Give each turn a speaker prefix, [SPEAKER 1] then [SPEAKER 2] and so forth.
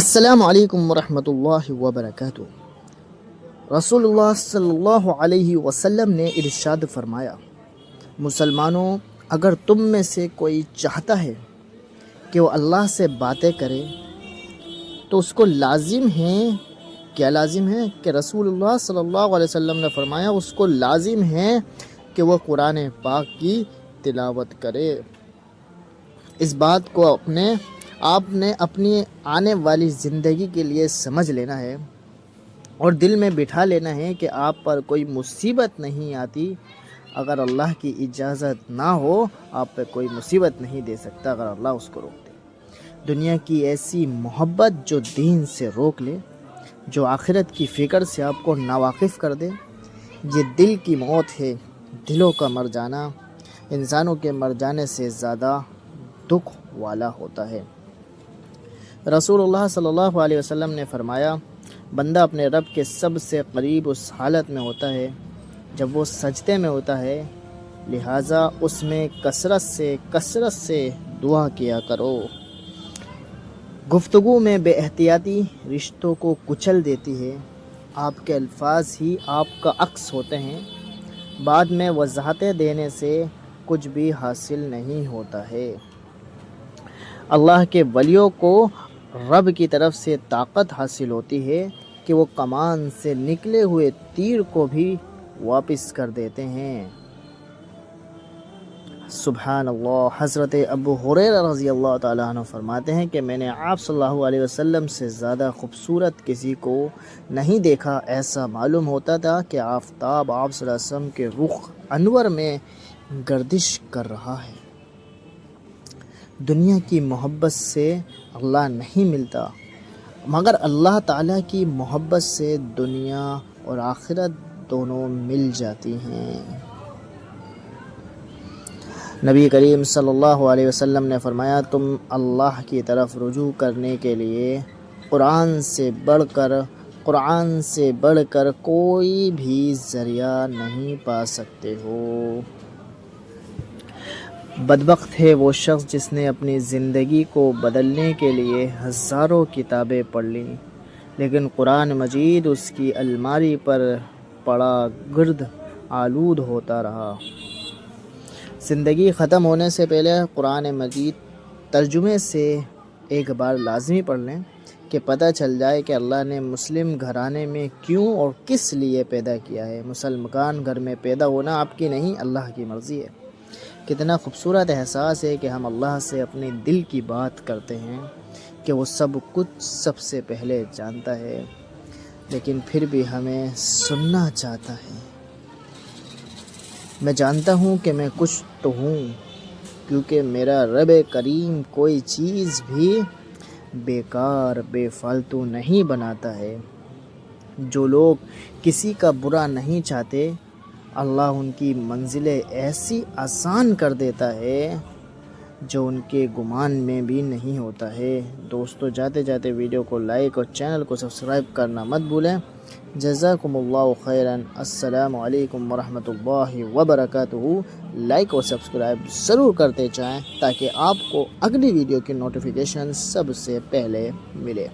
[SPEAKER 1] السلام علیکم ورحمۃ اللہ وبرکاتہ۔ رسول اللہ صلی اللہ علیہ وسلم نے ارشاد فرمایا، مسلمانوں، اگر تم میں سے کوئی چاہتا ہے کہ وہ اللہ سے باتیں کرے تو اس کو لازم ہے، کیا لازم ہے کہ رسول اللہ صلی اللہ علیہ وسلم نے فرمایا اس کو لازم ہے کہ وہ قرآن پاک کی تلاوت کرے۔ اس بات کو آپ نے اپنی آنے والی زندگی کے لیے سمجھ لینا ہے اور دل میں بٹھا لینا ہے کہ آپ پر کوئی مصیبت نہیں آتی اگر اللہ کی اجازت نہ ہو، آپ پہ کوئی مصیبت نہیں دے سکتا اگر اللہ اس کو روک دے۔ دنیا کی ایسی محبت جو دین سے روک لے، جو آخرت کی فکر سے آپ کو ناواقف کر دے، یہ دل کی موت ہے۔ دلوں کا مر جانا انسانوں کے مر جانے سے زیادہ دکھ والا ہوتا ہے۔ رسول اللہ صلی اللہ علیہ وسلم نے فرمایا، بندہ اپنے رب کے سب سے قریب اس حالت میں ہوتا ہے جب وہ سجدے میں ہوتا ہے، لہٰذا اس میں کثرت سے دعا کیا کرو۔ گفتگو میں بے احتیاطی رشتوں کو کچل دیتی ہے۔ آپ کے الفاظ ہی آپ کا عکس ہوتے ہیں۔ بعد میں وضاحتیں دینے سے کچھ بھی حاصل نہیں ہوتا ہے۔ اللہ کے ولیوں کو رب کی طرف سے طاقت حاصل ہوتی ہے کہ وہ کمان سے نکلے ہوئے تیر کو بھی واپس کر دیتے ہیں۔ سبحان اللہ۔ حضرت ابو ہریرہ رضی اللہ تعالیٰ عنہ فرماتے ہیں کہ میں نے آپ صلی اللہ علیہ وسلم سے زیادہ خوبصورت کسی کو نہیں دیکھا۔ ایسا معلوم ہوتا تھا کہ آفتاب آپ صلی اللہ علیہ وسلم کے رخ انور میں گردش کر رہا ہے۔ دنیا کی محبت سے اللہ نہیں ملتا، مگر اللہ تعالیٰ کی محبت سے دنیا اور آخرت دونوں مل جاتی ہیں۔ نبی کریم صلی اللہ علیہ وسلم نے فرمایا، تم اللہ کی طرف رجوع کرنے کے لیے قرآن سے بڑھ کر کوئی بھی ذریعہ نہیں پا سکتے ہو۔ بدبخت ہے وہ شخص جس نے اپنی زندگی کو بدلنے کے لیے ہزاروں کتابیں پڑھ لیں، لیکن قرآن مجید اس کی الماری پر پڑا گرد آلود ہوتا رہا۔ زندگی ختم ہونے سے پہلے قرآن مجید ترجمے سے ایک بار لازمی پڑھ لیں کہ پتہ چل جائے کہ اللہ نے مسلم گھرانے میں کیوں اور کس لیے پیدا کیا ہے۔ مسلمان گھر میں پیدا ہونا آپ کی نہیں، اللہ کی مرضی ہے۔ کتنا خوبصورت احساس ہے کہ ہم اللہ سے اپنے دل کی بات کرتے ہیں کہ وہ سب کچھ سب سے پہلے جانتا ہے، لیکن پھر بھی ہمیں سننا چاہتا ہے۔ میں جانتا ہوں کہ میں کچھ تو ہوں، کیونکہ میرا رب کریم کوئی چیز بھی بیکار بے فالتو نہیں بناتا ہے۔ جو لوگ کسی کا برا نہیں چاہتے، اللہ ان کی منزلیں ایسی آسان کر دیتا ہے جو ان کے گمان میں بھی نہیں ہوتا ہے۔ دوستو، جاتے جاتے ویڈیو کو لائک اور چینل کو سبسکرائب کرنا مت بھولیں۔ جزاکم اللہ خیرا۔ السلام علیکم ورحمۃ اللہ وبرکاتہ۔ لائک اور سبسکرائب ضرور کرتے جائیں تاکہ آپ کو اگلی ویڈیو کی نوٹیفیکیشن سب سے پہلے ملے۔